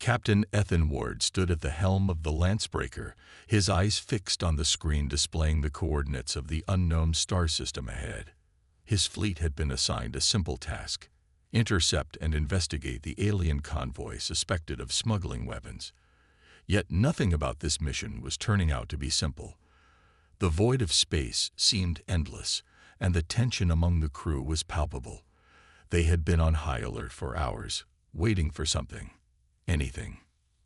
Captain Ethan Ward stood at the helm of the Lancebreaker, his eyes fixed on the screen displaying the coordinates of the unknown star system ahead. His fleet had been assigned a simple task: intercept and investigate the alien convoy suspected of smuggling weapons. Yet nothing about this mission was turning out to be simple. The void of space seemed endless, and the tension among the crew was palpable. They had been on high alert for hours, waiting for something, anything,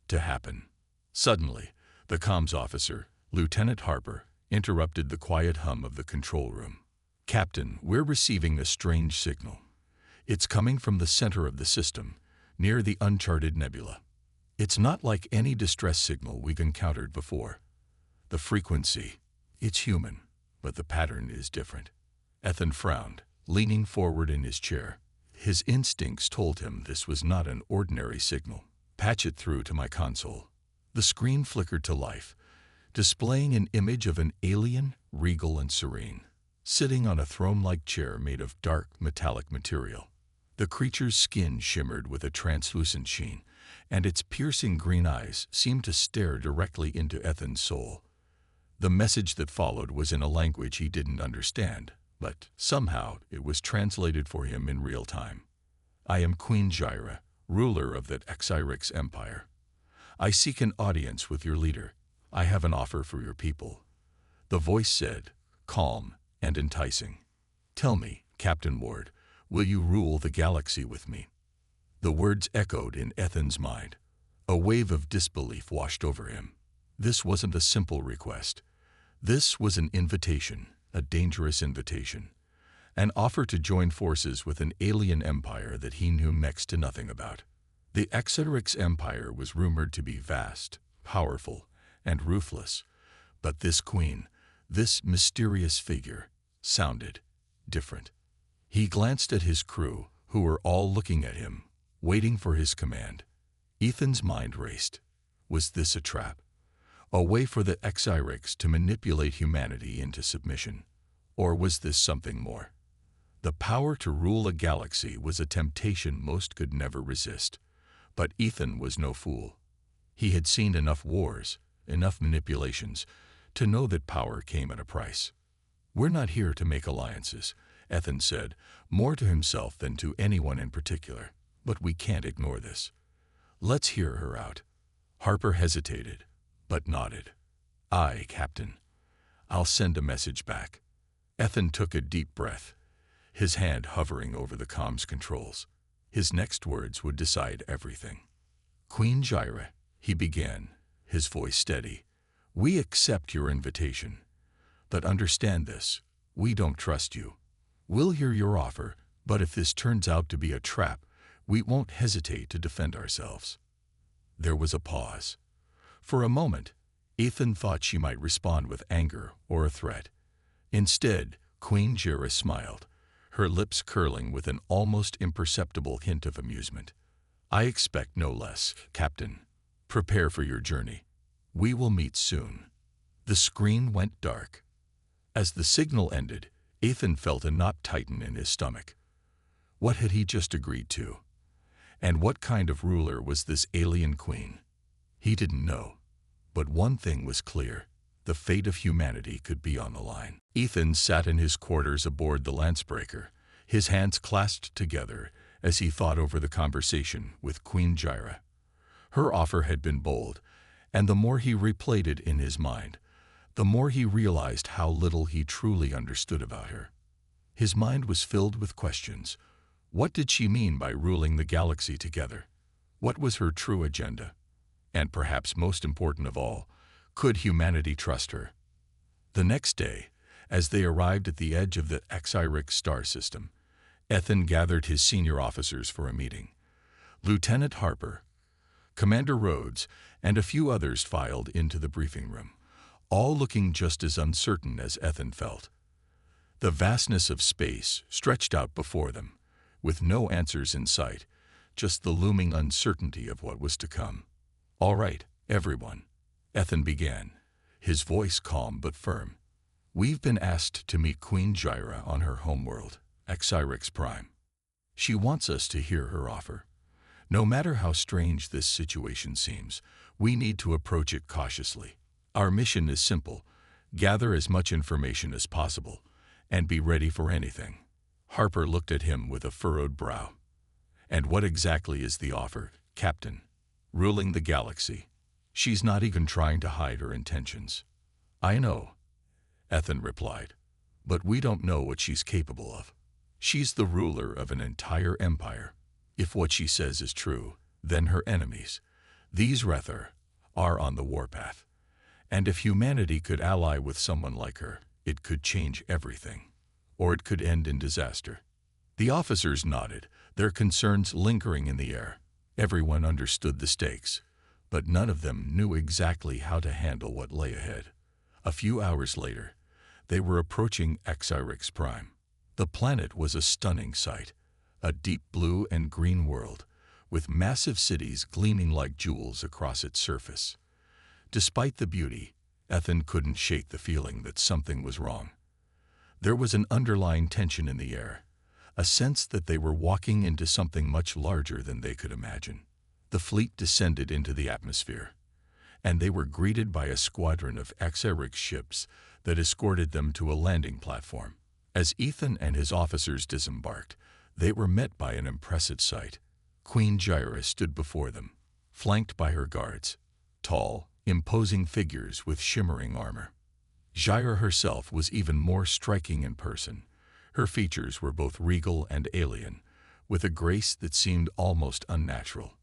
to happen. Suddenly, the comms officer, Lieutenant Harper, interrupted the quiet hum of the control room. "Captain, we're receiving a strange signal. It's coming from the center of the system, near the uncharted nebula. It's not like any distress signal we've encountered before. The frequency, it's human, but the pattern is different." Ethan frowned, leaning forward in his chair. His instincts told him this was not an ordinary signal. "Patch it through to my console." The screen flickered to life, displaying an image of an alien, regal and serene, sitting on a throne-like chair made of dark, metallic material. The creature's skin shimmered with a translucent sheen, and its piercing green eyes seemed to stare directly into Ethan's soul. The message that followed was in a language he didn't understand, but somehow it was translated for him in real time. "I am Queen Jyra, ruler of the Xyrix Empire. I seek an audience with your leader. I have an offer for your people." The voice said, calm and enticing, "Tell me, Captain Ward, will you rule the galaxy with me?" The words echoed in Ethan's mind. A wave of disbelief washed over him. This wasn't a simple request. This was an invitation, a dangerous invitation. An offer to join forces with an alien empire that he knew next to nothing about. The Xyrix Empire was rumored to be vast, powerful, and ruthless, but this queen, this mysterious figure, sounded different. He glanced at his crew, who were all looking at him, waiting for his command. Ethan's mind raced. Was this a trap? A way for the Xyrix to manipulate humanity into submission? Or was this something more? The power to rule a galaxy was a temptation most could never resist. But Ethan was no fool. He had seen enough wars, enough manipulations, to know that power came at a price. "We're not here to make alliances," Ethan said, more to himself than to anyone in particular. "But we can't ignore this. Let's hear her out." Harper hesitated, but nodded. "Aye, Captain. I'll send a message back." Ethan took a deep breath, his hand hovering over the comms controls. His next words would decide everything. "Queen Jyra," he began, his voice steady, "we accept your invitation. But understand this, we don't trust you. We'll hear your offer, but if this turns out to be a trap, we won't hesitate to defend ourselves." There was a pause. For a moment, Ethan thought she might respond with anger or a threat. Instead, Queen Jyra smiled, her lips curling with an almost imperceptible hint of amusement. "I expect no less, Captain. Prepare for your journey. We will meet soon." The screen went dark. As the signal ended, Ethan felt a knot tighten in his stomach. What had he just agreed to? And what kind of ruler was this alien queen? He didn't know. But one thing was clear: the fate of humanity could be on the line. Ethan sat in his quarters aboard the Lancebreaker, his hands clasped together as he thought over the conversation with Queen Jyra. Her offer had been bold, and the more he replayed it in his mind, the more he realized how little he truly understood about her. His mind was filled with questions. What did she mean by ruling the galaxy together? What was her true agenda? And perhaps most important of all, could humanity trust her? The next day, as they arrived at the edge of the Xyrix star system, Ethan gathered his senior officers for a meeting. Lieutenant Harper, Commander Rhodes, and a few others filed into the briefing room, all looking just as uncertain as Ethan felt. The vastness of space stretched out before them, with no answers in sight, just the looming uncertainty of what was to come. "All right, everyone," Ethan began, his voice calm but firm. "We've been asked to meet Queen Jyra on her homeworld, Xyrix Prime. She wants us to hear her offer. No matter how strange this situation seems, we need to approach it cautiously. Our mission is simple: gather as much information as possible and be ready for anything. Harper looked at him with a furrowed brow. And what exactly is the offer, Captain? Ruling the galaxy. She's not even trying to hide her intentions. I know, Ethan replied, but we don't know what she's capable of. She's the ruler of an entire empire. If what she says is true, then her enemies, these Rethar, are on the warpath. And if humanity could ally with someone like her, it could change everything. Or it could end in disaster. The officers nodded, their concerns lingering in the air. Everyone understood the stakes, but none of them knew exactly how to handle what lay ahead. A few hours later, they were approaching HFY Prime. The planet was a stunning sight, a deep blue and green world, with massive cities gleaming like jewels across its surface. Despite the beauty, Ethan couldn't shake the feeling that something was wrong. There was an underlying tension in the air, a sense that they were walking into something much larger than they could imagine. The fleet descended into the atmosphere, and they were greeted by a squadron of HFY ships that escorted them to a landing platform. As Ethan and his officers disembarked, they were met by an impressive sight. Queen Jyra stood before them, flanked by her guards, tall, imposing figures with shimmering armor. Jyra herself was even more striking in person. Her features were both regal and alien, with a grace that seemed almost unnatural.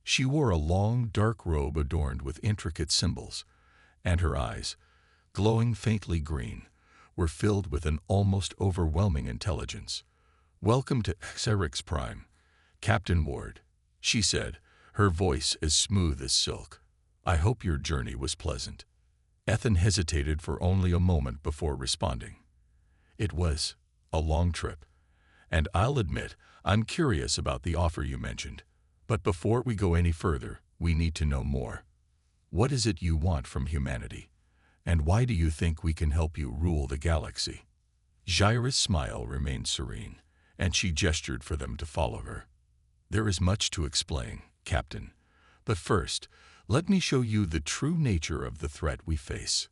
She wore a long, dark robe adorned with intricate symbols, and her eyes, glowing faintly green, were filled with an almost overwhelming intelligence. "Welcome to HFY Prime, Captain Ward," she said, her voice as smooth as silk. "I hope your journey was pleasant." Ethan hesitated for only a moment before responding. "It was a long trip, and I'll admit I'm curious about the offer you mentioned. But before we go any further, we need to know more. What is it you want from humanity? And why do you think we can help you rule the galaxy?" Jyra's smile remained serene, and she gestured for them to follow her. "There is much to explain, Captain. But first, let me show you the true nature of the threat we face."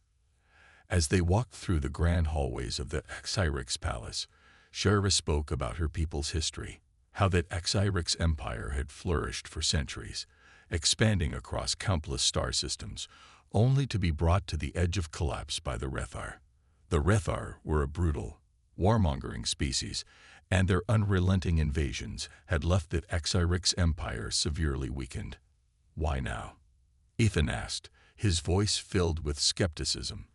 As they walked through the grand hallways of the HFY Palace, Jyra spoke about her people's history, how that HFY's empire had flourished for centuries, expanding across countless star systems, only to be brought to the edge of collapse by the Rethar. The Rethar were a brutal, warmongering species, and their unrelenting invasions had left the HFY's empire severely weakened. "Why now?" Ethan asked, his voice filled with skepticism.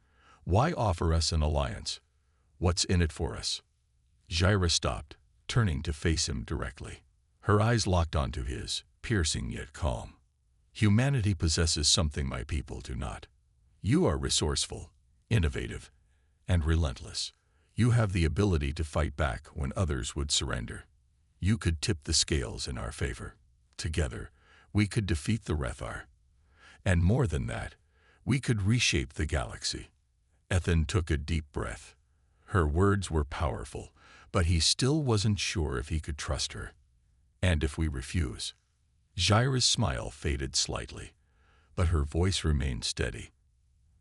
"Why offer us an alliance? What's in it for us?" Jyra stopped, turning to face him directly. Her eyes locked onto his, piercing yet calm. "Humanity possesses something my people do not. You are resourceful, innovative, and relentless. You have the ability to fight back when others would surrender. You could tip the scales in our favor. Together, we could defeat the Rethar. And more than that, we could reshape the galaxy." Ethan took a deep breath. Her words were powerful, but he still wasn't sure if he could trust her. "And if we refuse?" Jyra's smile faded slightly, but her voice remained steady.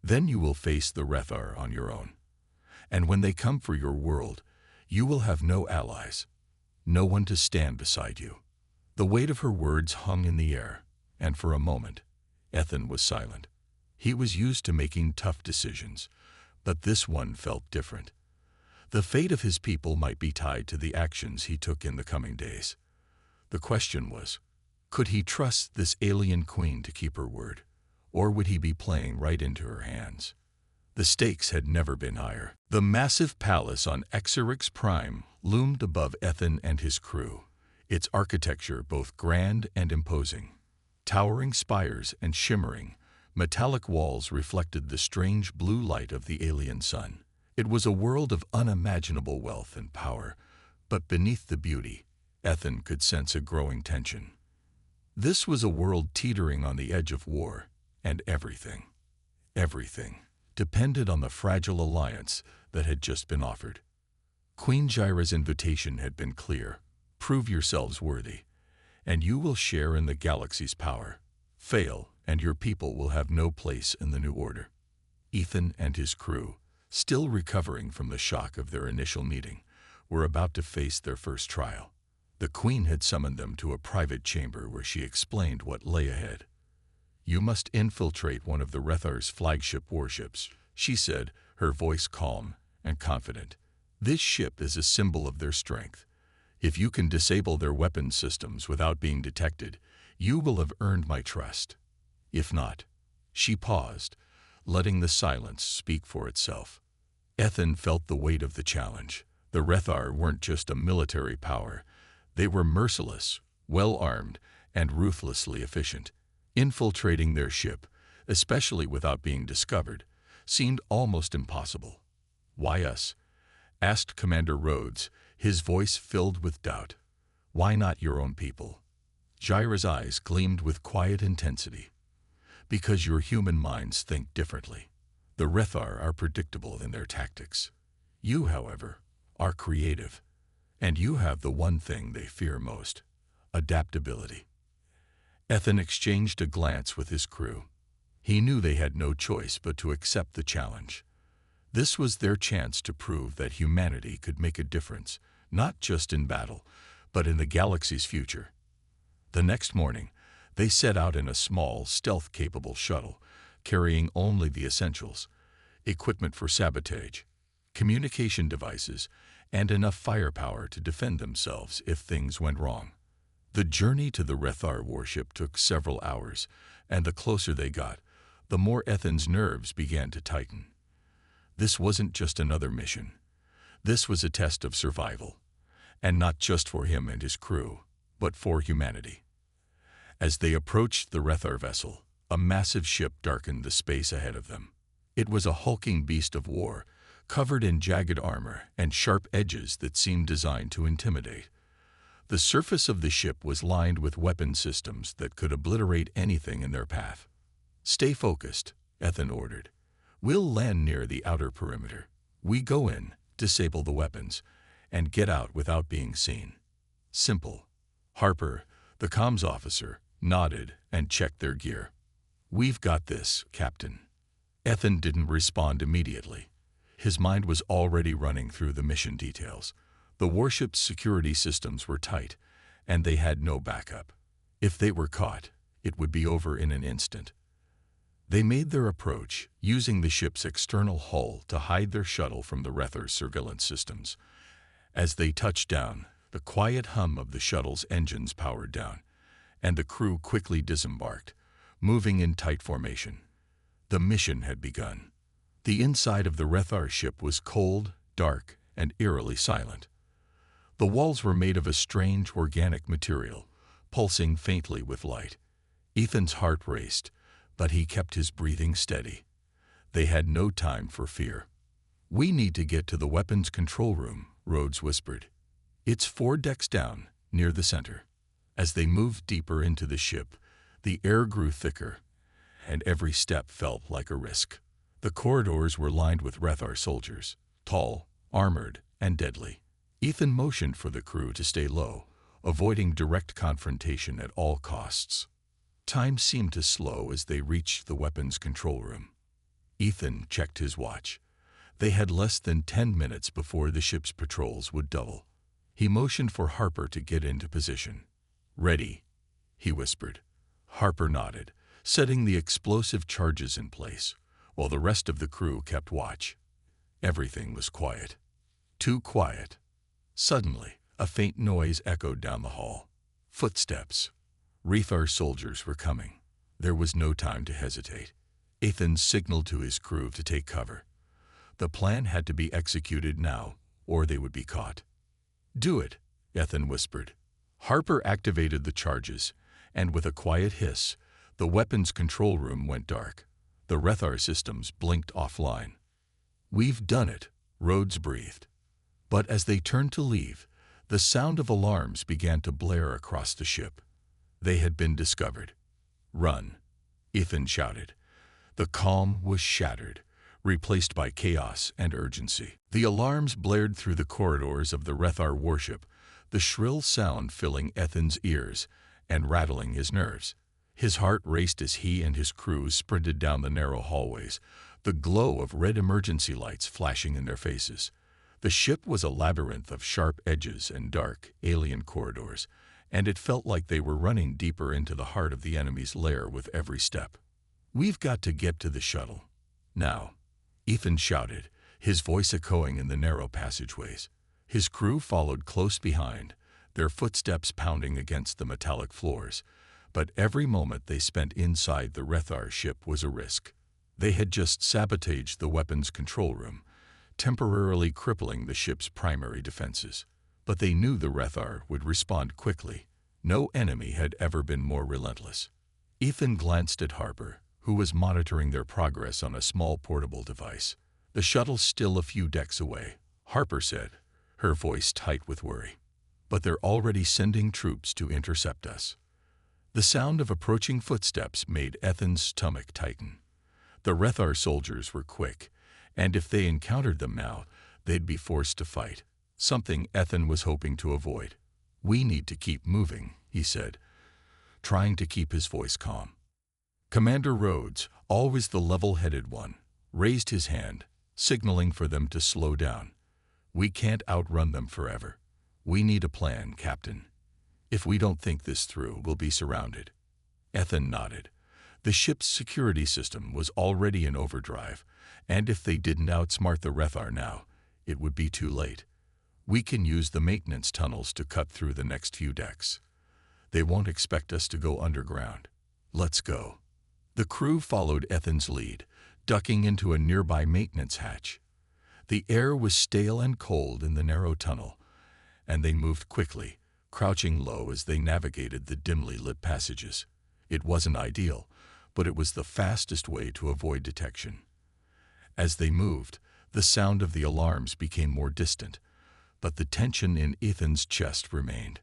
"Then you will face the Rethar on your own. And when they come for your world, you will have no allies, no one to stand beside you." The weight of her words hung in the air, and for a moment, Ethan was silent. He was used to making tough decisions, but this one felt different. The fate of his people might be tied to the actions he took in the coming days. The question was, could he trust this alien queen to keep her word, or would he be playing right into her hands? The stakes had never been higher. The massive palace on HFY Prime loomed above Ethan and his crew, its architecture both grand and imposing. Towering spires and shimmering, metallic walls reflected the strange blue light of the alien sun. It was a world of unimaginable wealth and power, but beneath the beauty, Ethan could sense a growing tension. This was a world teetering on the edge of war, and everything depended on the fragile alliance that had just been offered. Queen Jyra's invitation had been clear: prove yourselves worthy, and you will share in the galaxy's power. Fail, and your people will have no place in the new order. Ethan and his crew, still recovering from the shock of their initial meeting, were about to face their first trial. The Queen had summoned them to a private chamber where she explained what lay ahead. "You must infiltrate one of the Rethar's flagship warships," she said, her voice calm and confident. "This ship is a symbol of their strength. If you can disable their weapons systems without being detected, you will have earned my trust. If not—" She paused, letting the silence speak for itself. Ethan felt the weight of the challenge. The Rethar weren't just a military power. They were merciless, well-armed, and ruthlessly efficient. Infiltrating their ship, especially without being discovered, seemed almost impossible. "Why us?" asked Commander Rhodes, his voice filled with doubt. "Why not your own people?" Jaira's eyes gleamed with quiet intensity. "Because your human minds think differently. The Rethar are predictable in their tactics. You, however, are creative. And you have the one thing they fear most: adaptability." Ethan exchanged a glance with his crew. He knew they had no choice but to accept the challenge. This was their chance to prove that humanity could make a difference, not just in battle, but in the galaxy's future. The next morning, they set out in a small, stealth-capable shuttle, carrying only the essentials: equipment for sabotage, communication devices, and enough firepower to defend themselves if things went wrong. The journey to the Rethar warship took several hours, and the closer they got, the more Ethan's nerves began to tighten. This wasn't just another mission. This was a test of survival, and not just for him and his crew, but for humanity. As they approached the Rethar vessel, a massive ship darkened the space ahead of them. It was a hulking beast of war, covered in jagged armor and sharp edges that seemed designed to intimidate. The surface of the ship was lined with weapon systems that could obliterate anything in their path. "Stay focused," Ethan ordered. "We'll land near the outer perimeter. We go in, disable the weapons, and get out without being seen. Simple." Harper, the comms officer, nodded and checked their gear. "We've got this, Captain." Ethan didn't respond immediately. His mind was already running through the mission details. The warship's security systems were tight, and they had no backup. If they were caught, it would be over in an instant. They made their approach, using the ship's external hull to hide their shuttle from the Rethar's surveillance systems. As they touched down, the quiet hum of the shuttle's engines powered down, and the crew quickly disembarked, moving in tight formation. The mission had begun. The inside of the Rethar ship was cold, dark, and eerily silent. The walls were made of a strange organic material, pulsing faintly with light. Ethan's heart raced, but he kept his breathing steady. They had no time for fear. "We need to get to the weapons control room," Rhodes whispered. "It's 4 decks down, near the center." As they moved deeper into the ship, the air grew thicker, and every step felt like a risk. The corridors were lined with Rethar soldiers, tall, armored, and deadly. Ethan motioned for the crew to stay low, avoiding direct confrontation at all costs. Time seemed to slow as they reached the weapons control room. Ethan checked his watch. They had less than 10 minutes before the ship's patrols would double. He motioned for Harper to get into position. "Ready," he whispered. Harper nodded, setting the explosive charges in place, while the rest of the crew kept watch. Everything was quiet. Too quiet. Suddenly, a faint noise echoed down the hall. Footsteps. Rethar soldiers were coming. There was no time to hesitate. Ethan signaled to his crew to take cover. The plan had to be executed now, or they would be caught. "Do it," Ethan whispered. Harper activated the charges, and with a quiet hiss, the weapons control room went dark. The Rethar systems blinked offline. "We've done it," Rhodes breathed. But as they turned to leave, the sound of alarms began to blare across the ship. They had been discovered. "Run," Ethan shouted. The calm was shattered, replaced by chaos and urgency. The alarms blared through the corridors of the Rethar warship, the shrill sound filling Ethan's ears and rattling his nerves. His heart raced as he and his crew sprinted down the narrow hallways, the glow of red emergency lights flashing in their faces. The ship was a labyrinth of sharp edges and dark, alien corridors, and it felt like they were running deeper into the heart of the enemy's lair with every step. "We've got to get to the shuttle now," Ethan shouted, his voice echoing in the narrow passageways. His crew followed close behind, their footsteps pounding against the metallic floors, but every moment they spent inside the Rethar ship was a risk. They had just sabotaged the weapons control room, temporarily crippling the ship's primary defenses. But they knew the Rethar would respond quickly. No enemy had ever been more relentless. Ethan glanced at Harper, who was monitoring their progress on a small portable device. "The shuttle's still a few decks away," Harper said, her voice tight with worry. "But they're already sending troops to intercept us." The sound of approaching footsteps made Ethan's stomach tighten. The Rethar soldiers were quick, and if they encountered them now, they'd be forced to fight, something Ethan was hoping to avoid. "We need to keep moving," he said, trying to keep his voice calm. Commander Rhodes, always the level-headed one, raised his hand, signaling for them to slow down. "We can't outrun them forever. We need a plan, Captain. If we don't think this through, we'll be surrounded." Ethan nodded. The ship's security system was already in overdrive, and if they didn't outsmart the Rethar now, it would be too late. "We can use the maintenance tunnels to cut through the next few decks. They won't expect us to go underground. Let's go." The crew followed Ethan's lead, ducking into a nearby maintenance hatch. The air was stale and cold in the narrow tunnel, and they moved quickly, crouching low as they navigated the dimly lit passages. It wasn't ideal, but it was the fastest way to avoid detection. As they moved, the sound of the alarms became more distant, but the tension in Ethan's chest remained.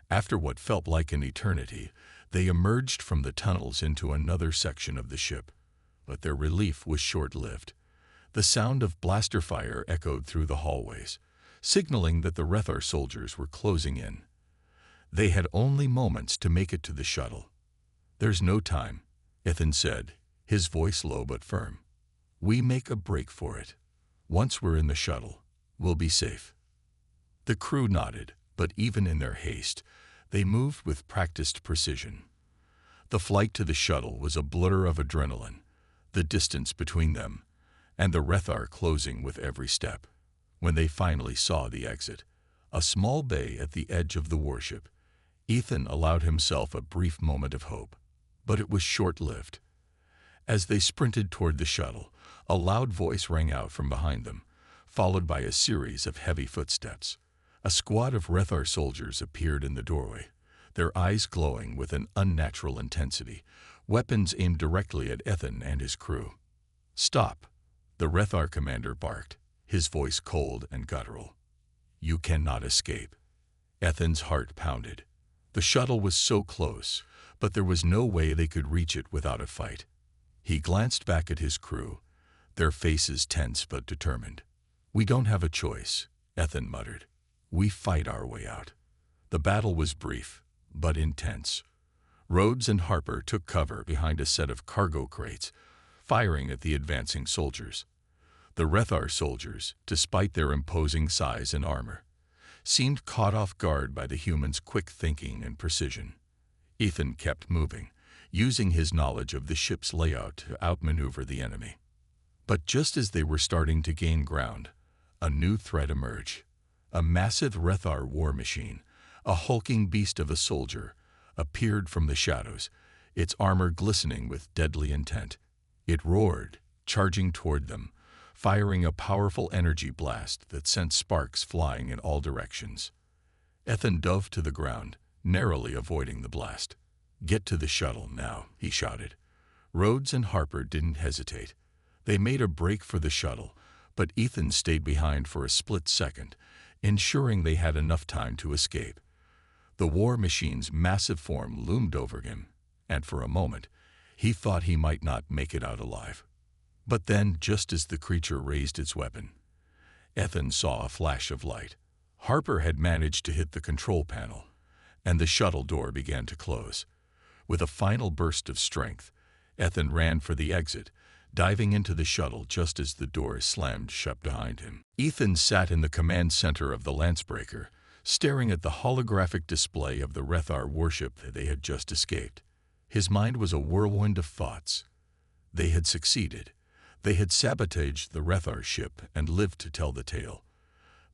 After what felt like an eternity, they emerged from the tunnels into another section of the ship, but their relief was short-lived. The sound of blaster fire echoed through the hallways, signaling that the Rethar soldiers were closing in. They had only moments to make it to the shuttle. "There's no time," Ethan said, his voice low but firm. "We make a break for it. Once we're in the shuttle, we'll be safe." The crew nodded, but even in their haste, they moved with practiced precision. The flight to the shuttle was a blur of adrenaline, the distance between them, and the Rethar closing with every step. When they finally saw the exit, a small bay at the edge of the warship, Ethan allowed himself a brief moment of hope, but it was short-lived. As they sprinted toward the shuttle, a loud voice rang out from behind them, followed by a series of heavy footsteps. A squad of Rethar soldiers appeared in the doorway, their eyes glowing with an unnatural intensity, weapons aimed directly at Ethan and his crew. "Stop," the Rethar commander barked, his voice cold and guttural. "You cannot escape." Ethan's heart pounded. The shuttle was so close, but there was no way they could reach it without a fight. He glanced back at his crew, their faces tense but determined. "We don't have a choice," Ethan muttered. "We fight our way out." The battle was brief, but intense. Rhodes and Harper took cover behind a set of cargo crates, firing at the advancing soldiers. The Rethar soldiers, despite their imposing size and armor, seemed caught off guard by the humans' quick thinking and precision. Ethan kept moving, using his knowledge of the ship's layout to outmaneuver the enemy. But just as they were starting to gain ground, a new threat emerged. A massive Rethar war machine, a hulking beast of a soldier, appeared from the shadows, its armor glistening with deadly intent. It roared, charging toward them, firing a powerful energy blast that sent sparks flying in all directions. Ethan dove to the ground, narrowly avoiding the blast. "Get to the shuttle now," he shouted. Rhodes and Harper didn't hesitate. They made a break for the shuttle, but Ethan stayed behind for a split second, ensuring they had enough time to escape. The war machine's massive form loomed over him, and for a moment, he thought he might not make it out alive. But then, just as the creature raised its weapon, Ethan saw a flash of light. Harper had managed to hit the control panel, and the shuttle door began to close. With a final burst of strength, Ethan ran for the exit, diving into the shuttle just as the door slammed shut behind him. Ethan sat in the command center of the Lancebreaker, staring at the holographic display of the Rethar warship that they had just escaped. His mind was a whirlwind of thoughts. They had succeeded. They had sabotaged the Rethar ship and lived to tell the tale.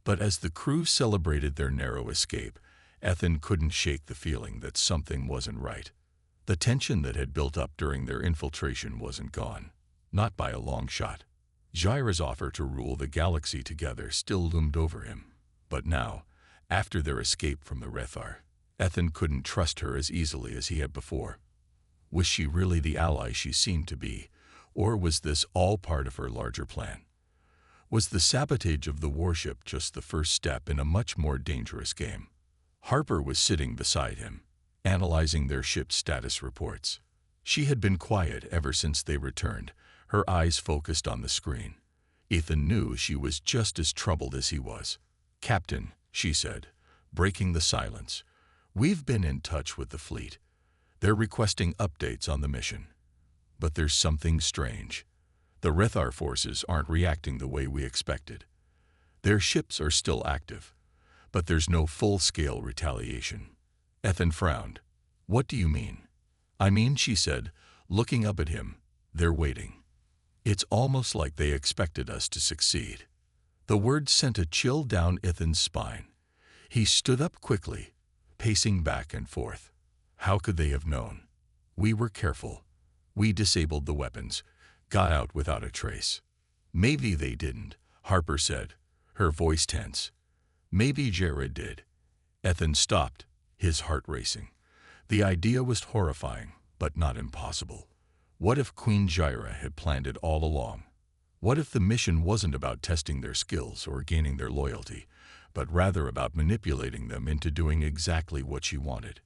But as the crew celebrated their narrow escape, Ethan couldn't shake the feeling that something wasn't right. The tension that had built up during their infiltration wasn't gone. Not by a long shot. Jaira's offer to rule the galaxy together still loomed over him. But now, after their escape from the Rethar, Ethan couldn't trust her as easily as he had before. Was she really the ally she seemed to be, or was this all part of her larger plan? Was the sabotage of the warship just the first step in a much more dangerous game? Harper was sitting beside him, analyzing their ship's status reports. She had been quiet ever since they returned, her eyes focused on the screen. Ethan knew she was just as troubled as he was. "Captain," she said, breaking the silence, "we've been in touch with the fleet. They're requesting updates on the mission. But there's something strange. The Rethar forces aren't reacting the way we expected. Their ships are still active, but there's no full-scale retaliation." Ethan frowned. "What do you mean?" "I mean," she said, looking up at him, "they're waiting. It's almost like they expected us to succeed." The words sent a chill down Ethan's spine. He stood up quickly, pacing back and forth. How could they have known? "We were careful. We disabled the weapons, got out without a trace." "Maybe they didn't," Harper said, her voice tense. "Maybe Jaira did." Ethan stopped, his heart racing. The idea was horrifying, but not impossible. What if Queen Jaira had planned it all along? What if the mission wasn't about testing their skills or gaining their loyalty, but rather about manipulating them into doing exactly what she wanted?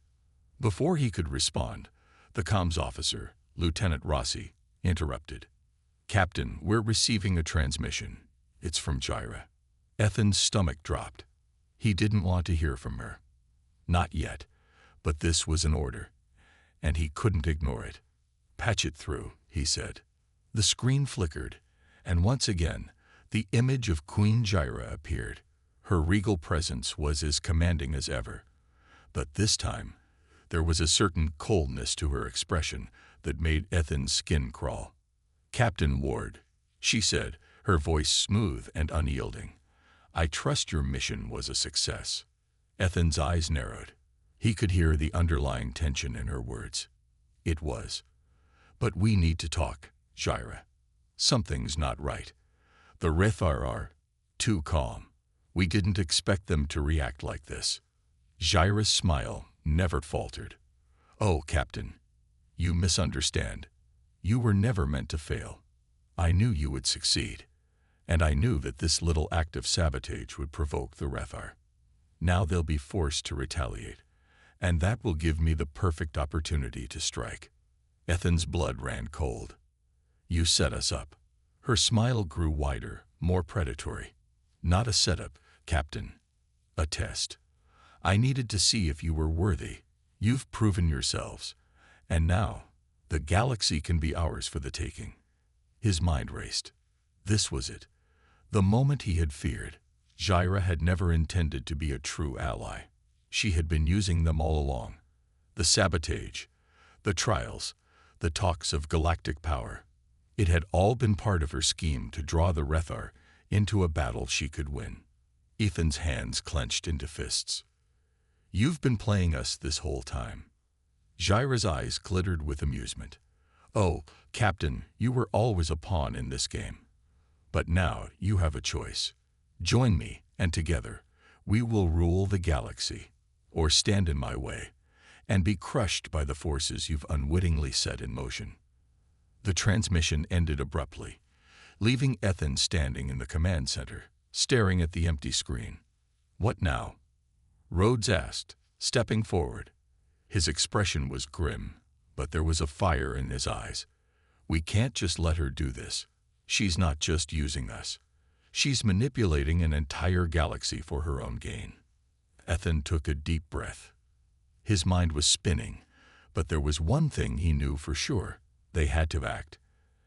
Before he could respond, the comms officer, Lieutenant Rossi, interrupted. "Captain, we're receiving a transmission. It's from Jaira." Ethan's stomach dropped. He didn't want to hear from her. Not yet, but this was an order, and he couldn't ignore it. "Patch it through," he said. The screen flickered, and once again, the image of Queen Jaira appeared. Her regal presence was as commanding as ever. But this time, there was a certain coldness to her expression that made Ethan's skin crawl. "Captain Ward," she said, her voice smooth and unyielding, "I trust your mission was a success." Ethan's eyes narrowed. He could hear the underlying tension in her words. "It was. But we need to talk, Jaira. Something's not right. The Rethar are too calm. We didn't expect them to react like this." Jaira's smile never faltered. "Oh, Captain, you misunderstand. You were never meant to fail. I knew you would succeed, and I knew that this little act of sabotage would provoke the Rethar. Now they'll be forced to retaliate, and that will give me the perfect opportunity to strike." Ethan's blood ran cold. "You set us up." Her smile grew wider, more predatory. "Not a setup, Captain. A test. I needed to see if you were worthy. You've proven yourselves. And now, the galaxy can be ours for the taking." His mind raced. This was it. The moment he had feared. Jaira had never intended to be a true ally. She had been using them all along. The sabotage, the trials, the talks of galactic power. It had all been part of her scheme to draw the Rethar into a battle she could win. Ethan's hands clenched into fists. "You've been playing us this whole time." Jaira's eyes glittered with amusement. "Oh, Captain, you were always a pawn in this game. But now you have a choice. Join me, and together, we will rule the galaxy, or stand in my way, and be crushed by the forces you've unwittingly set in motion." The transmission ended abruptly, leaving Ethan standing in the command center, staring at the empty screen. "What now?" Rhodes asked, stepping forward. His expression was grim, but there was a fire in his eyes. "We can't just let her do this. She's not just using us. She's manipulating an entire galaxy for her own gain." Ethan took a deep breath. His mind was spinning, but there was one thing he knew for sure. They had to act,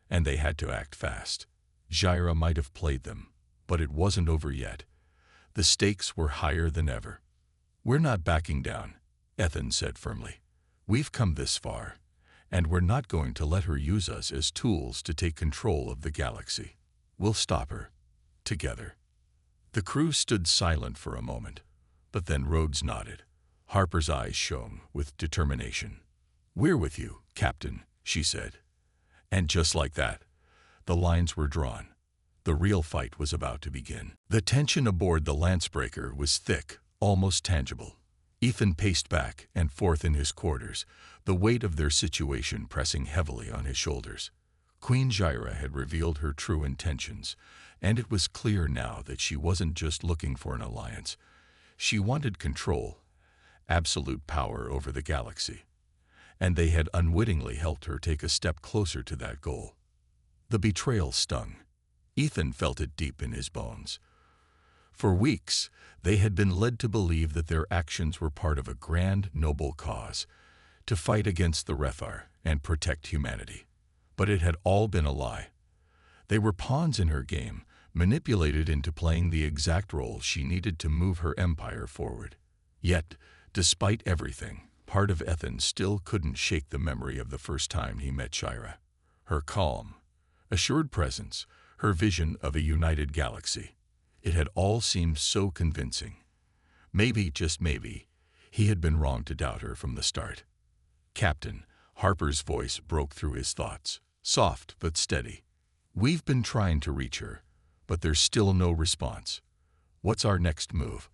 and they had to act fast. Jaira might have played them, but it wasn't over yet. The stakes were higher than ever. "We're not backing down," Ethan said firmly. "We've come this far, and we're not going to let her use us as tools to take control of the galaxy. We'll stop her, together." The crew stood silent for a moment, but then Rhodes nodded. Harper's eyes shone with determination. "We're with you, Captain," she said. And just like that, the lines were drawn. The real fight was about to begin. The tension aboard the Lancebreaker was thick, almost tangible. Ethan paced back and forth in his quarters, the weight of their situation pressing heavily on his shoulders. Queen Jaira had revealed her true intentions, and it was clear now that she wasn't just looking for an alliance. She wanted control, absolute power over the galaxy, and they had unwittingly helped her take a step closer to that goal. The betrayal stung. Ethan felt it deep in his bones. For weeks, they had been led to believe that their actions were part of a grand, noble cause, to fight against the Rethar and protect humanity. But it had all been a lie. They were pawns in her game, manipulated into playing the exact role she needed to move her empire forward. Yet, despite everything, part of Ethan still couldn't shake the memory of the first time he met Jaira. Her calm, assured presence, her vision of a united galaxy. It had all seemed so convincing. Maybe, just maybe, he had been wrong to doubt her from the start. "Captain," Harper's voice broke through his thoughts, soft but steady. "We've been trying to reach her, but there's still no response. What's our next move?"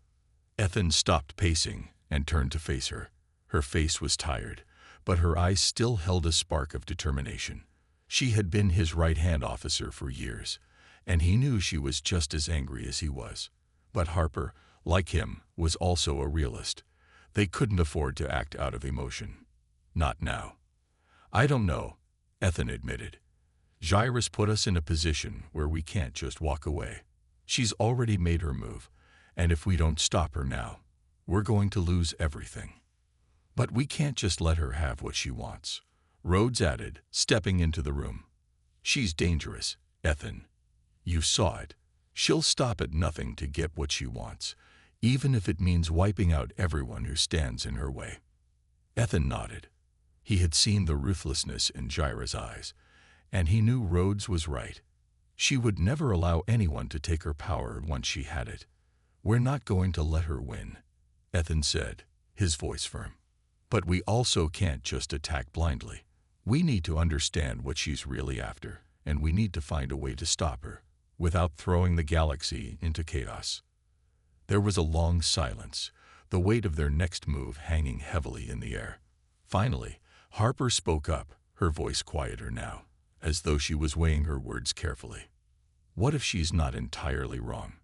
Ethan stopped pacing and turned to face her. Her face was tired, but her eyes still held a spark of determination. She had been his right-hand officer for years, and he knew she was just as angry as he was. But Harper, like him, was also a realist. They couldn't afford to act out of emotion. Not now. "I don't know," Ethan admitted. "Jaira's put us in a position where we can't just walk away. She's already made her move, and if we don't stop her now, we're going to lose everything. But we can't just let her have what she wants," Rhodes added, stepping into the room. "She's dangerous, Ethan. You saw it. She'll stop at nothing to get what she wants, even if it means wiping out everyone who stands in her way." Ethan nodded. He had seen the ruthlessness in Jaira's eyes, and he knew Rhodes was right. She would never allow anyone to take her power once she had it. "We're not going to let her win," Ethan said, his voice firm. "But we also can't just attack blindly. We need to understand what she's really after, and we need to find a way to stop her, without throwing the galaxy into chaos." There was a long silence, the weight of their next move hanging heavily in the air. Finally, Harper spoke up, her voice quieter now, as though she was weighing her words carefully. "What if she's not entirely wrong?"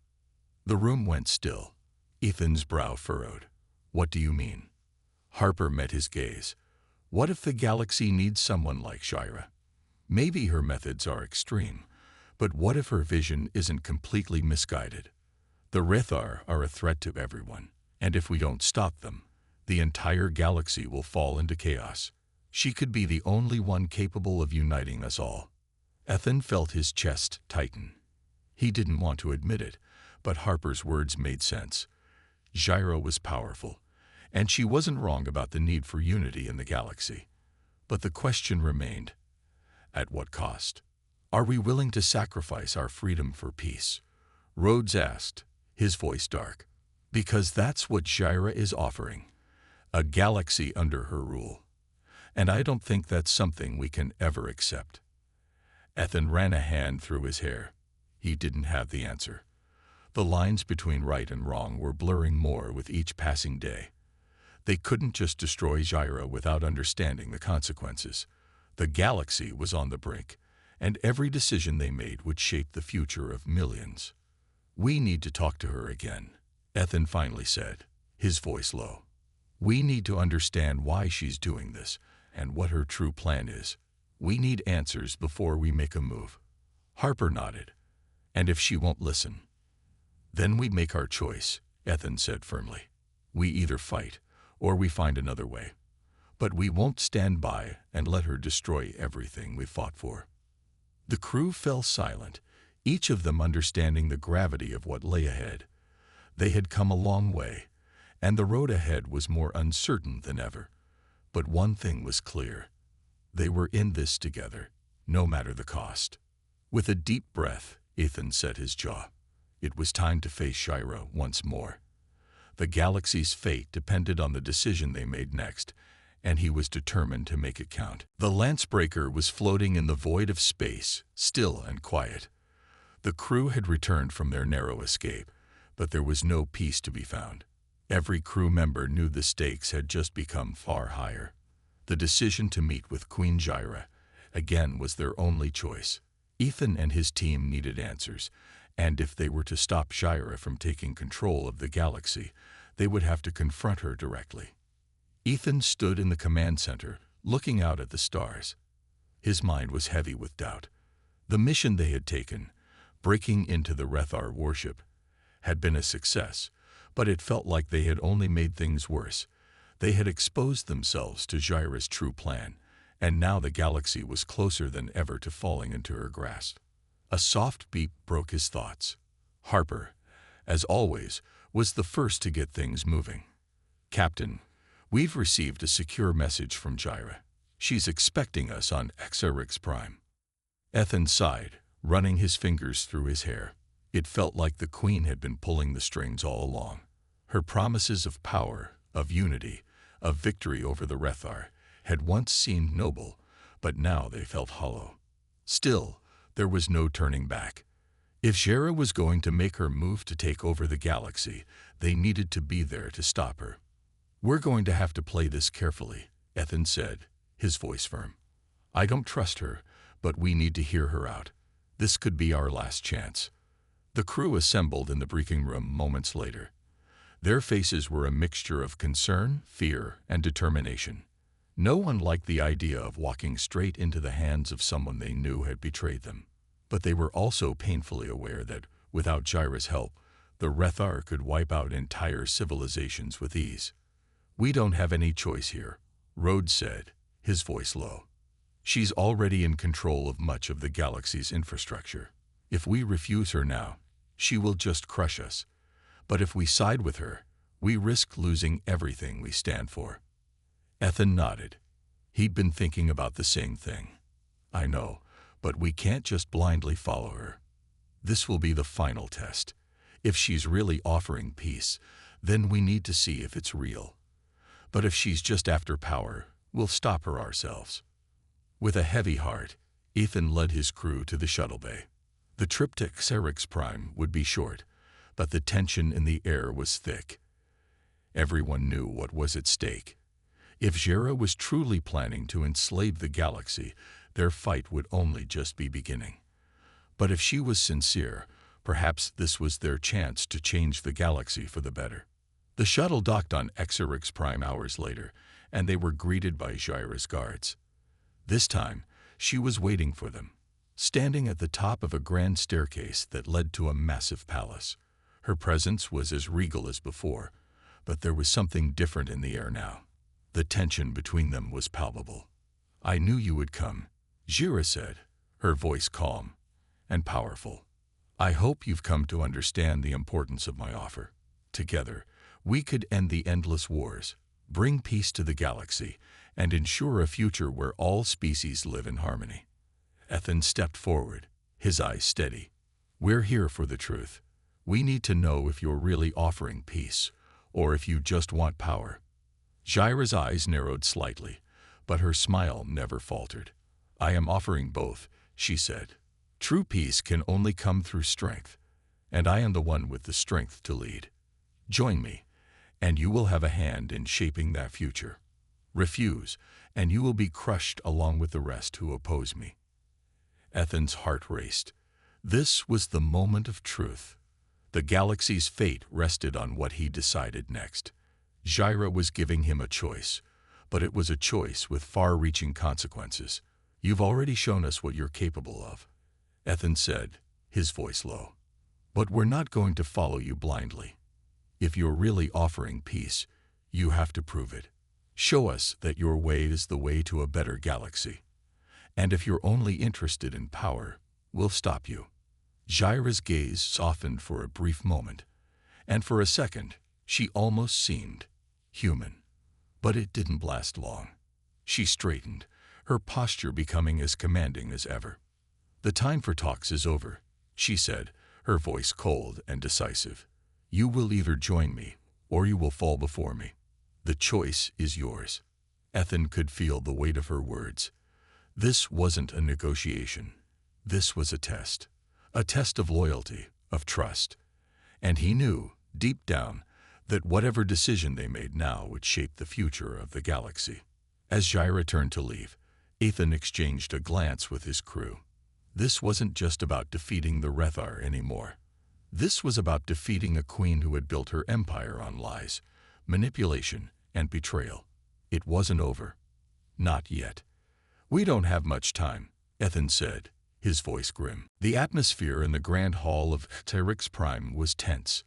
The room went still. Ethan's brow furrowed. "What do you mean?" Harper met his gaze. "What if the galaxy needs someone like Jaira? Maybe her methods are extreme, but what if her vision isn't completely misguided? The Rethar are a threat to everyone, and if we don't stop them, the entire galaxy will fall into chaos. She could be the only one capable of uniting us all." Ethan felt his chest tighten. He didn't want to admit it, but Harper's words made sense. Jaira was powerful, and she wasn't wrong about the need for unity in the galaxy. But the question remained, at what cost? "Are we willing to sacrifice our freedom for peace?" Rhodes asked, his voice dark. "Because that's what Jaira is offering, a galaxy under her rule. And I don't think that's something we can ever accept." Ethan ran a hand through his hair. He didn't have the answer. The lines between right and wrong were blurring more with each passing day. They couldn't just destroy Jaira without understanding the consequences. The galaxy was on the brink, and every decision they made would shape the future of millions. "We need to talk to her again," Ethan finally said, his voice low. "We need to understand why she's doing this and what her true plan is. We need answers before we make a move." Harper nodded. "And if she won't listen?" "Then we make our choice," Ethan said firmly. "We either fight, or we find another way. But we won't stand by and let her destroy everything we fought for." The crew fell silent, each of them understanding the gravity of what lay ahead. They had come a long way, and the road ahead was more uncertain than ever. But one thing was clear. They were in this together, no matter the cost. With a deep breath, Ethan set his jaw. It was time to face Shira once more. The galaxy's fate depended on the decision they made next, and he was determined to make it count. The Lancebreaker was floating in the void of space, still and quiet. The crew had returned from their narrow escape, but there was no peace to be found. Every crew member knew the stakes had just become far higher. The decision to meet with Queen Shira again was their only choice. Ethan and his team needed answers, and if they were to stop Shira from taking control of the galaxy, they would have to confront her directly. Ethan stood in the command center, looking out at the stars. His mind was heavy with doubt. The mission they had taken, breaking into the Rethar warship, had been a success, but it felt like they had only made things worse. They had exposed themselves to Shira's true plan, and now the galaxy was closer than ever to falling into her grasp. A soft beep broke his thoughts. Harper, as always, was the first to get things moving. "Captain, we've received a secure message from Shira. She's expecting us on Xerix Prime." Ethan sighed, running his fingers through his hair. It felt like the Queen had been pulling the strings all along. Her promises of power, of unity, of victory over the Rethar had once seemed noble, but now they felt hollow. Still, there was no turning back. If Shira was going to make her move to take over the galaxy, they needed to be there to stop her. "We're going to have to play this carefully," Ethan said, his voice firm. "I don't trust her, but we need to hear her out. This could be our last chance." The crew assembled in the briefing room moments later. Their faces were a mixture of concern, fear, and determination. No one liked the idea of walking straight into the hands of someone they knew had betrayed them. But they were also painfully aware that, without Shira's help, the Rethar could wipe out entire civilizations with ease. "We don't have any choice here," Rhodes said, his voice low. "She's already in control of much of the galaxy's infrastructure. If we refuse her now, she will just crush us. But if we side with her, we risk losing everything we stand for." Ethan nodded. He'd been thinking about the same thing. "I know, but we can't just blindly follow her. This will be the final test. If she's really offering peace, then we need to see if it's real. But if she's just after power, we'll stop her ourselves." With a heavy heart, Ethan led his crew to the shuttle bay. The trip to Xerix Prime would be short, but the tension in the air was thick. Everyone knew what was at stake. If Shira was truly planning to enslave the galaxy, their fight would only just be beginning. But if she was sincere, perhaps this was their chance to change the galaxy for the better. The shuttle docked on Xerix Prime hours later, and they were greeted by Shira's guards. This time, she was waiting for them, standing at the top of a grand staircase that led to a massive palace. Her presence was as regal as before, but there was something different in the air now. The tension between them was palpable. "I knew you would come," Shira said, her voice calm and powerful. "I hope you've come to understand the importance of my offer. Together, we could end the endless wars, bring peace to the galaxy, and ensure a future where all species live in harmony." Ethan stepped forward, his eyes steady. "We're here for the truth. We need to know if you're really offering peace, or if you just want power." Shira's eyes narrowed slightly, but her smile never faltered. "I am offering both," she said. "True peace can only come through strength, and I am the one with the strength to lead. Join me, and you will have a hand in shaping that future. Refuse, and you will be crushed along with the rest who oppose me." Ethan's heart raced. This was the moment of truth. The galaxy's fate rested on what he decided next. Shira was giving him a choice, but it was a choice with far-reaching consequences. "You've already shown us what you're capable of," Ethan said, his voice low. "But we're not going to follow you blindly. If you're really offering peace, You have to prove it. Show us that your way is the way to a better galaxy. And if you're only interested in power, we'll stop you." Jaira's gaze softened for a brief moment, and for a second, she almost seemed human. But it didn't last long. She straightened, her posture becoming as commanding as ever. "The time for talks is over," she said, her voice cold and decisive. "You will either join me, or you will fall before me. The choice is yours." Ethan could feel the weight of her words. This wasn't a negotiation. This was a test of loyalty, of trust. And he knew, deep down, that whatever decision they made now would shape the future of the galaxy. As Jaira turned to leave, Ethan exchanged a glance with his crew. This wasn't just about defeating the Rethar anymore. This was about defeating a queen who had built her empire on lies, manipulation, and betrayal. It wasn't over. Not yet. "We don't have much time," Ethan said, his voice grim. The atmosphere in the grand hall of Tyrix Prime was tense.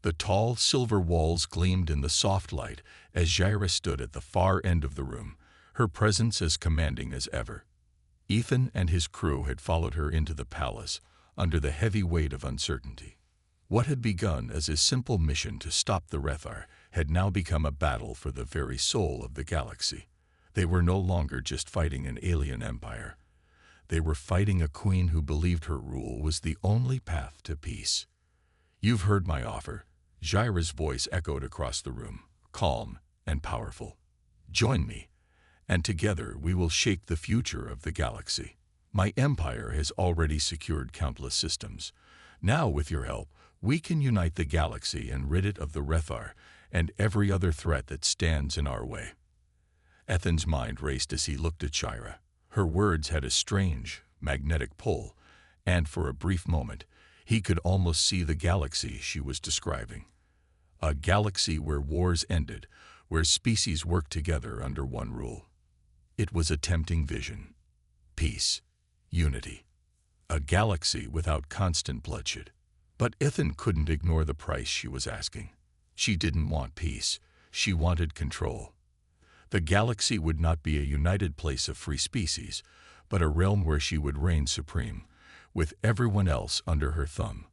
The tall, silver walls gleamed in the soft light as Jaira stood at the far end of the room, her presence as commanding as ever. Ethan and his crew had followed her into the palace, under the heavy weight of uncertainty. What had begun as a simple mission to stop the Rethar had now become a battle for the very soul of the galaxy. They were no longer just fighting an alien empire. They were fighting a queen who believed her rule was the only path to peace. "You've heard my offer." Jaira's voice echoed across the room, calm and powerful. "Join me, and together we will shape the future of the galaxy. My empire has already secured countless systems. Now, with your help, we can unite the galaxy and rid it of the Rethar and every other threat that stands in our way." Ethan's mind raced as he looked at Jaira. Her words had a strange, magnetic pull, and for a brief moment, he could almost see the galaxy she was describing. A galaxy where wars ended, where species worked together under one rule. It was a tempting vision. Peace. Unity. A galaxy without constant bloodshed. But Ethan couldn't ignore the price she was asking. She didn't want peace. She wanted control. The galaxy would not be a united place of free species, but a realm where she would reign supreme, with everyone else under her thumb.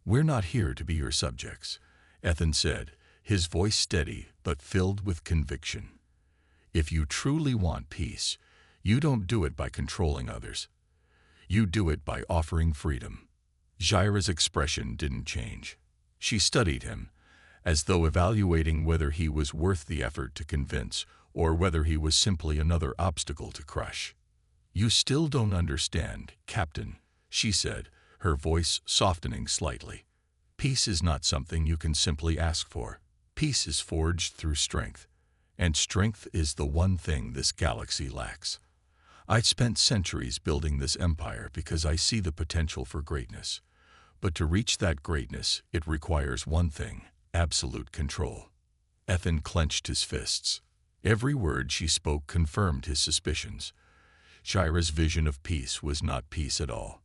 "We're not here to be your subjects," Ethan said, his voice steady but filled with conviction. "If you truly want peace, you don't do it by controlling others. You do it by offering freedom." Jaira's expression didn't change. She studied him, as though evaluating whether he was worth the effort to convince or whether he was simply another obstacle to crush. "You still don't understand, Captain," she said, her voice softening slightly. "Peace is not something you can simply ask for. Peace is forged through strength, and strength is the one thing this galaxy lacks. I've spent centuries building this empire because I see the potential for greatness. But to reach that greatness, it requires one thing: absolute control." Ethan clenched his fists. Every word she spoke confirmed his suspicions. Jaira's vision of peace was not peace at all.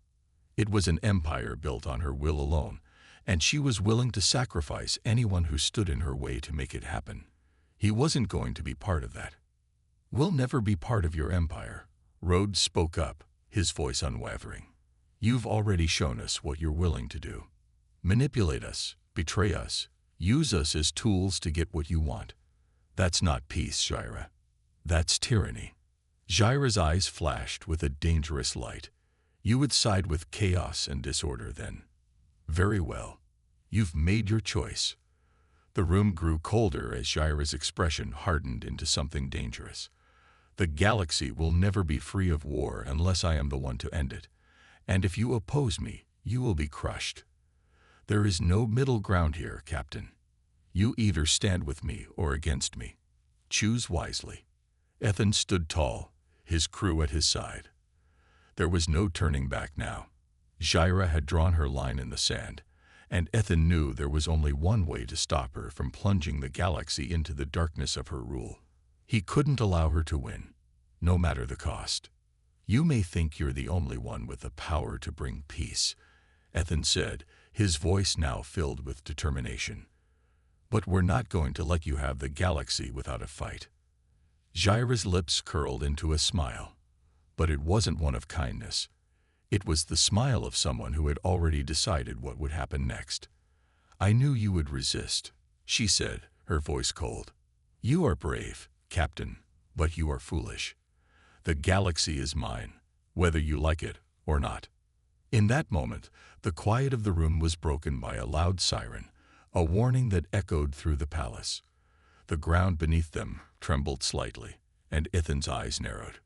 It was an empire built on her will alone, and she was willing to sacrifice anyone who stood in her way to make it happen. He wasn't going to be part of that. "We'll never be part of your empire," Rhodes spoke up, his voice unwavering. "You've already shown us what you're willing to do. Manipulate us, betray us, use us as tools to get what you want. That's not peace, Jaira. That's tyranny." Jaira's eyes flashed with a dangerous light. "You would side with chaos and disorder then. Very well. You've made your choice." The room grew colder as Jaira's expression hardened into something dangerous. "The galaxy will never be free of war unless I am the one to end it. And if you oppose me, you will be crushed. There is no middle ground here, Captain. You either stand with me or against me. Choose wisely." Ethan stood tall, his crew at his side. There was no turning back now. Jaira had drawn her line in the sand, and Ethan knew there was only one way to stop her from plunging the galaxy into the darkness of her rule. He couldn't allow her to win, no matter the cost. "You may think you're the only one with the power to bring peace," Ethan said, his voice now filled with determination. But we're not going to let you have the galaxy without a fight. Jaira's lips curled into a smile, but it wasn't one of kindness. It was the smile of someone who had already decided what would happen next. I knew you would resist, she said, her voice cold. You are brave, Captain, but you are foolish. The galaxy is mine, whether you like it or not. In that moment, the quiet of the room was broken by a loud siren, a warning that echoed through the palace. The ground beneath them trembled slightly, and Ethan's eyes narrowed.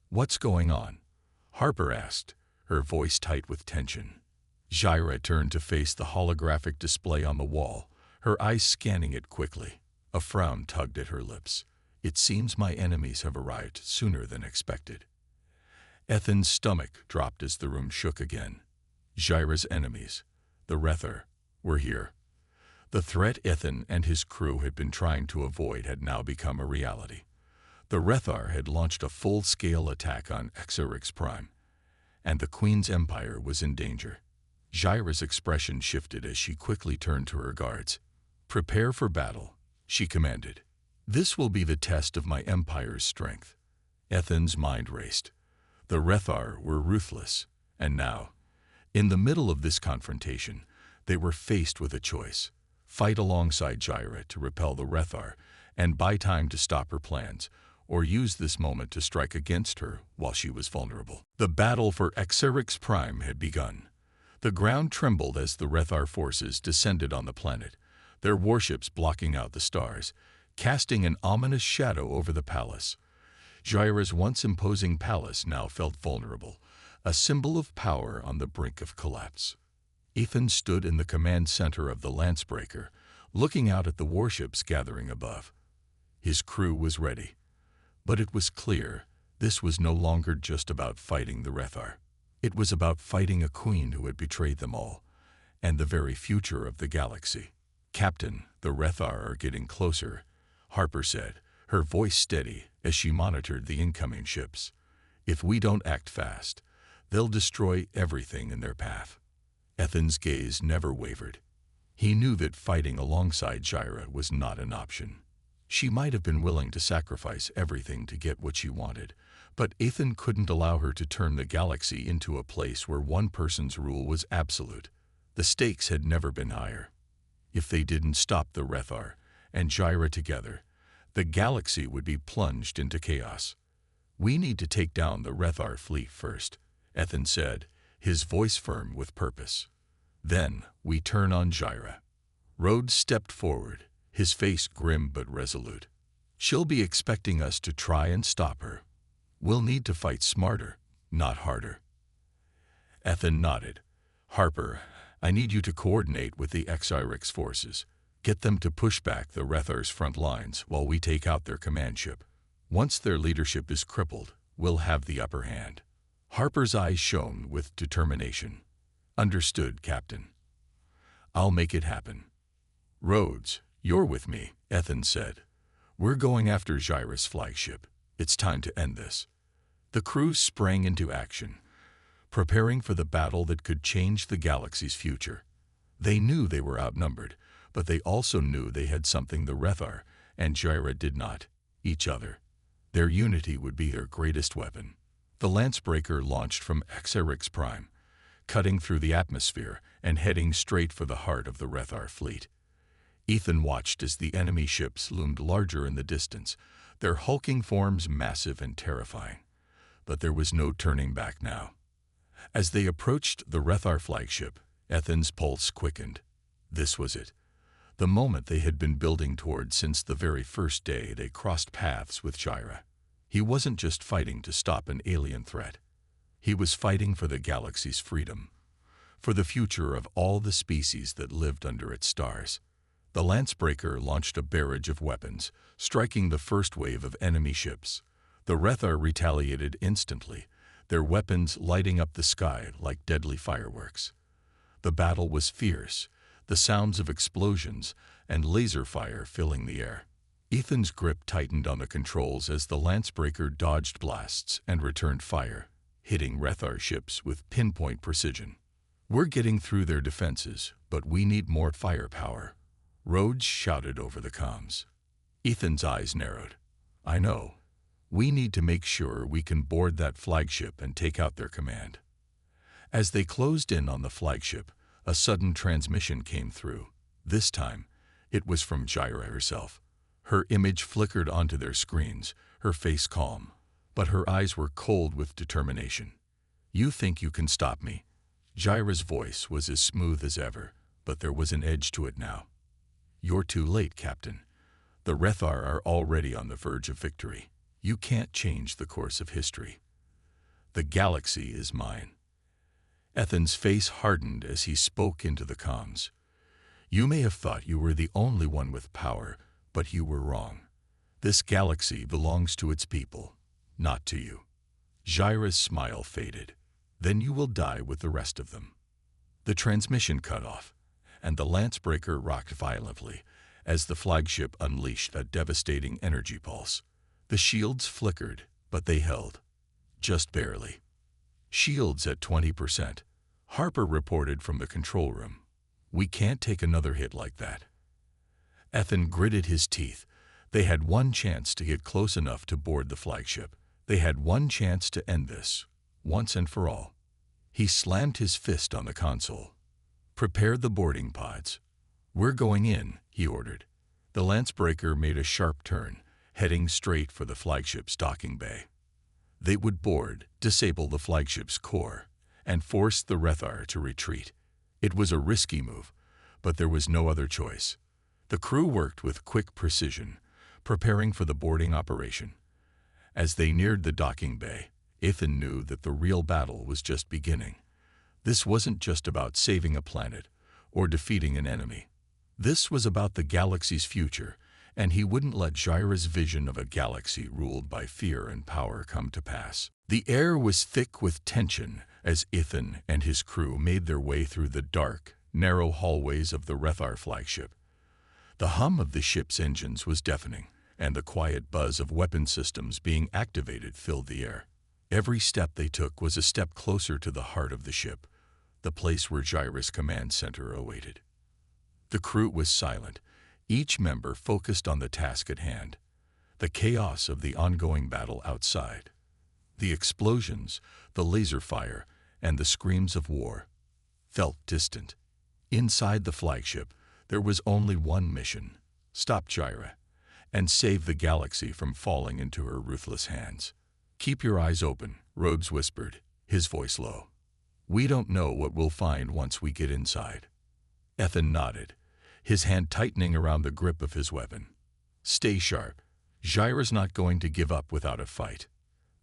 What's going on? Harper asked, her voice tight with tension. Jaira turned to face the holographic display on the wall, her eyes scanning it quickly. A frown tugged at her lips. It seems my enemies have arrived sooner than expected. Ethan's stomach dropped as the room shook again. Jaira's enemies, the Rethar, were here. The threat Ethan and his crew had been trying to avoid had now become a reality. The Rethar had launched a full-scale attack on Xerix Prime, and the Queen's empire was in danger. Jaira's expression shifted as she quickly turned to her guards. Prepare for battle, she commanded. This will be the test of my empire's strength. Ethan's mind raced. The Rethar were ruthless, and now, in the middle of this confrontation, they were faced with a choice. Fight alongside Jaira to repel the Rethar and buy time to stop her plans, or use this moment to strike against her while she was vulnerable. The battle for Xerix Prime had begun. The ground trembled as the Rethar forces descended on the planet, their warships blocking out the stars, casting an ominous shadow over the palace. Jaira's once imposing palace now felt vulnerable, a symbol of power on the brink of collapse. Ethan stood in the command center of the Lancebreaker, looking out at the warships gathering above. His crew was ready, but it was clear this was no longer just about fighting the Rethar. It was about fighting a queen who had betrayed them all, and the very future of the galaxy. Captain, the Rethar are getting closer, Harper said, her voice steady as she monitored the incoming ships. If we don't act fast, they'll destroy everything in their path. Ethan's gaze never wavered. He knew that fighting alongside Jaira was not an option. She might have been willing to sacrifice everything to get what she wanted, but Ethan couldn't allow her to turn the galaxy into a place where one person's rule was absolute. The stakes had never been higher. If they didn't stop the Rethar and Jaira together, the galaxy would be plunged into chaos. We need to take down the Rethar fleet first, Ethan said, his voice firm with purpose. Then we turn on Jaira. Rhodes stepped forward, his face grim but resolute. She'll be expecting us to try and stop her. We'll need to fight smarter, not harder. Ethan nodded. Harper, I need you to coordinate with the Xerix forces. Get them to push back the Rethar's front lines while we take out their command ship. Once their leadership is crippled, we'll have the upper hand. Harper's eyes shone with determination. Understood, Captain. I'll make it happen. Rhodes, you're with me, Ethan said. We're going after Jaira's flagship. It's time to end this. The crew sprang into action, preparing for the battle that could change the galaxy's future. They knew they were outnumbered, but they also knew they had something the Rethar and Jaira did not, each other. Their unity would be their greatest weapon. The Lancebreaker launched from Xerix Prime, cutting through the atmosphere and heading straight for the heart of the Rethar fleet. Ethan watched as the enemy ships loomed larger in the distance, their hulking forms massive and terrifying. But there was no turning back now. As they approached the Rethar flagship, Ethan's pulse quickened. This was it. The moment they had been building toward since the very first day they crossed paths with Jaira. He wasn't just fighting to stop an alien threat. He was fighting for the galaxy's freedom, for the future of all the species that lived under its stars. The Lancebreaker launched a barrage of weapons, striking the first wave of enemy ships. The Rethar retaliated instantly, their weapons lighting up the sky like deadly fireworks. The battle was fierce, the sounds of explosions and laser fire filling the air. Ethan's grip tightened on the controls as the Lancebreaker dodged blasts and returned fire, hitting Rethar ships with pinpoint precision. We're getting through their defenses, but we need more firepower. Rhodes shouted over the comms. Ethan's eyes narrowed. I know. We need to make sure we can board that flagship and take out their command. As they closed in on the flagship, a sudden transmission came through. This time, it was from Gyra herself. Her image flickered onto their screens, her face calm, but her eyes were cold with determination. You think you can stop me? Gyra's voice was as smooth as ever, but there was an edge to it now. You're too late, Captain. The Rethar are already on the verge of victory. You can't change the course of history. The galaxy is mine. Ethan's face hardened as he spoke into the comms. You may have thought you were the only one with power, but you were wrong. This galaxy belongs to its people, not to you. Gyra's smile faded. Then you will die with the rest of them. The transmission cut off, and the Lancebreaker rocked violently as the flagship unleashed a devastating energy pulse. The shields flickered, but they held. Just barely. Shields at 20%. Harper reported from the control room. We can't take another hit like that. Ethan gritted his teeth. They had one chance to get close enough to board the flagship. They had one chance to end this, once and for all. He slammed his fist on the console. Prepare the boarding pods. We're going in, he ordered. The Lancebreaker made a sharp turn, heading straight for the flagship's docking bay. They would board, disable the flagship's core, and force the Rethar to retreat. It was a risky move, but there was no other choice. The crew worked with quick precision, preparing for the boarding operation. As they neared the docking bay, Ethan knew that the real battle was just beginning. This wasn't just about saving a planet or defeating an enemy. This was about the galaxy's future, and he wouldn't let Gyra's vision of a galaxy ruled by fear and power come to pass. The air was thick with tension as Ethan and his crew made their way through the dark, narrow hallways of the Rethar flagship. The hum of the ship's engines was deafening, and the quiet buzz of weapon systems being activated filled the air. Every step they took was a step closer to the heart of the ship, the place where Gyra's command center awaited. The crew was silent, each member focused on the task at hand, the chaos of the ongoing battle outside. The explosions, the laser fire, and the screams of war felt distant. Inside the flagship, there was only one mission: stop Gyra and save the galaxy from falling into her ruthless hands. Keep your eyes open, Rhodes whispered, his voice low. We don't know what we'll find once we get inside. Ethan nodded, his hand tightening around the grip of his weapon. Stay sharp. Gyra's not going to give up without a fight.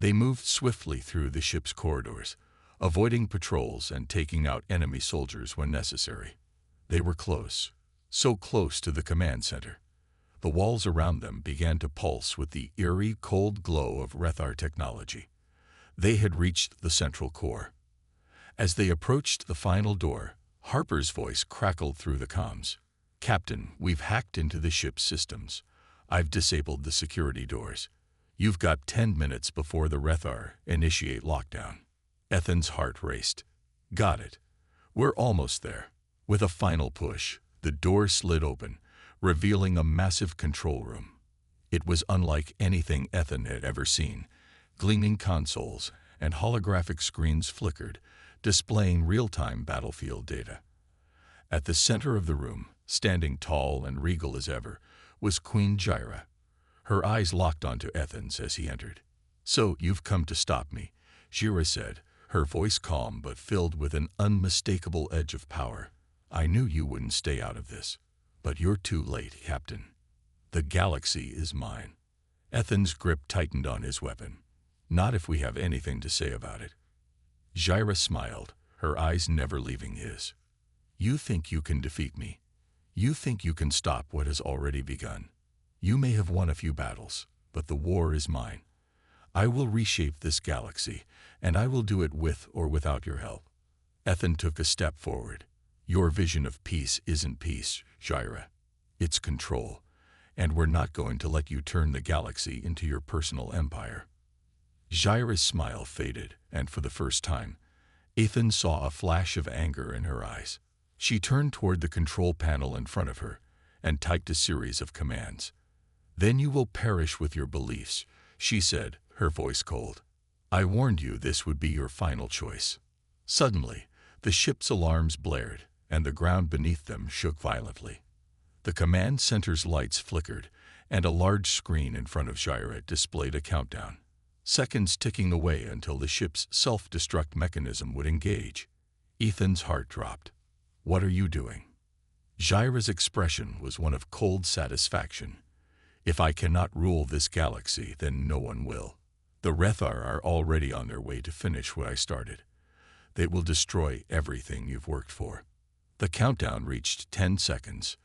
They moved swiftly through the ship's corridors, avoiding patrols and taking out enemy soldiers when necessary. They were close, so close to the command center. The walls around them began to pulse with the eerie, cold glow of Rethar technology. They had reached the central core. As they approached the final door, Harper's voice crackled through the comms. Captain, we've hacked into the ship's systems. I've disabled the security doors. You've got 10 minutes before the Rethar initiate lockdown. Ethan's heart raced. Got it. We're almost there. With a final push, the door slid open, revealing a massive control room. It was unlike anything Ethan had ever seen. Gleaming consoles and holographic screens flickered, displaying real-time battlefield data. At the center of the room, standing tall and regal as ever, was Queen Gyra. Her eyes locked onto Ethan's as he entered. So, you've come to stop me, Gyra said, her voice calm but filled with an unmistakable edge of power. I knew you wouldn't stay out of this. But you're too late, Captain. The galaxy is mine. Ethan's grip tightened on his weapon. Not if we have anything to say about it. Gyra smiled, her eyes never leaving his. You think you can defeat me. You think you can stop what has already begun. You may have won a few battles, but the war is mine. I will reshape this galaxy, and I will do it with or without your help. Ethan took a step forward. Your vision of peace isn't peace, Gyra. It's control, and we're not going to let you turn the galaxy into your personal empire. Gyra's smile faded, and for the first time, Ethan saw a flash of anger in her eyes. She turned toward the control panel in front of her, and typed a series of commands. "Then you will perish with your beliefs," she said, her voice cold. "I warned you this would be your final choice." Suddenly, the ship's alarms blared, and the ground beneath them shook violently. The command center's lights flickered, and a large screen in front of Jaira displayed a countdown, seconds ticking away until the ship's self-destruct mechanism would engage. Ethan's heart dropped. "What are you doing?" Jaira's expression was one of cold satisfaction. "If I cannot rule this galaxy, then no one will. The Rethar are already on their way to finish what I started. They will destroy everything you've worked for." The countdown reached 10 seconds.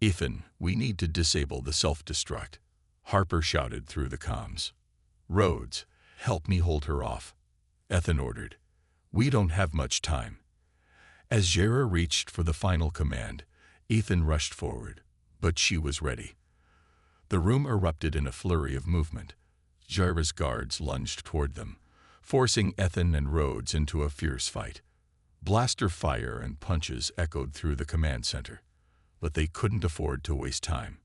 "Ethan, we need to disable the self-destruct," Harper shouted through the comms. "Rhodes, help me hold her off," Ethan ordered. "We don't have much time." As Jaira reached for the final command, Ethan rushed forward, but she was ready. The room erupted in a flurry of movement. Jaira's guards lunged toward them, forcing Ethan and Rhodes into a fierce fight. Blaster fire and punches echoed through the command center, but they couldn't afford to waste time.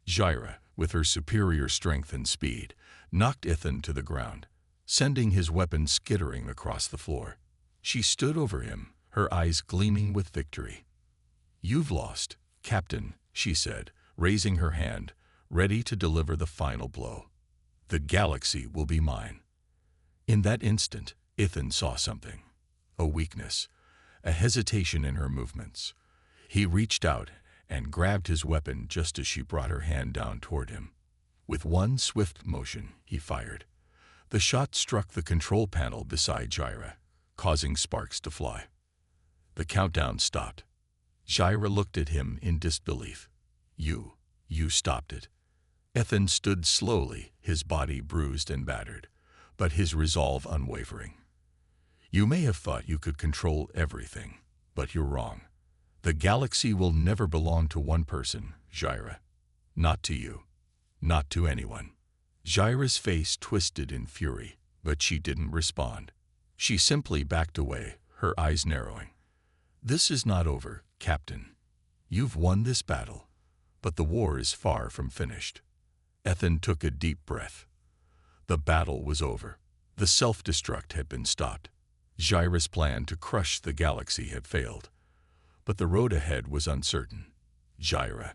Jaira, with her superior strength and speed, knocked Ethan to the ground, sending his weapon skittering across the floor. She stood over him, her eyes gleaming with victory. "You've lost, Captain," she said, raising her hand, ready to deliver the final blow. "The galaxy will be mine." In that instant, Ethan saw something. A weakness, a hesitation in her movements. He reached out and grabbed his weapon just as she brought her hand down toward him. With one swift motion, he fired. The shot struck the control panel beside Jaira, causing sparks to fly. The countdown stopped. Jaira looked at him in disbelief. You stopped it." Ethan stood slowly, his body bruised and battered, but his resolve unwavering. "You may have thought you could control everything, but you're wrong. The galaxy will never belong to one person, Jaira. Not to you. Not to anyone." Jaira's face twisted in fury, but she didn't respond. She simply backed away, her eyes narrowing. "This is not over, Captain. You've won this battle, but the war is far from finished." Ethan took a deep breath. The battle was over. The self-destruct had been stopped. Jaira's plan to crush the galaxy had failed. But the road ahead was uncertain. Jaira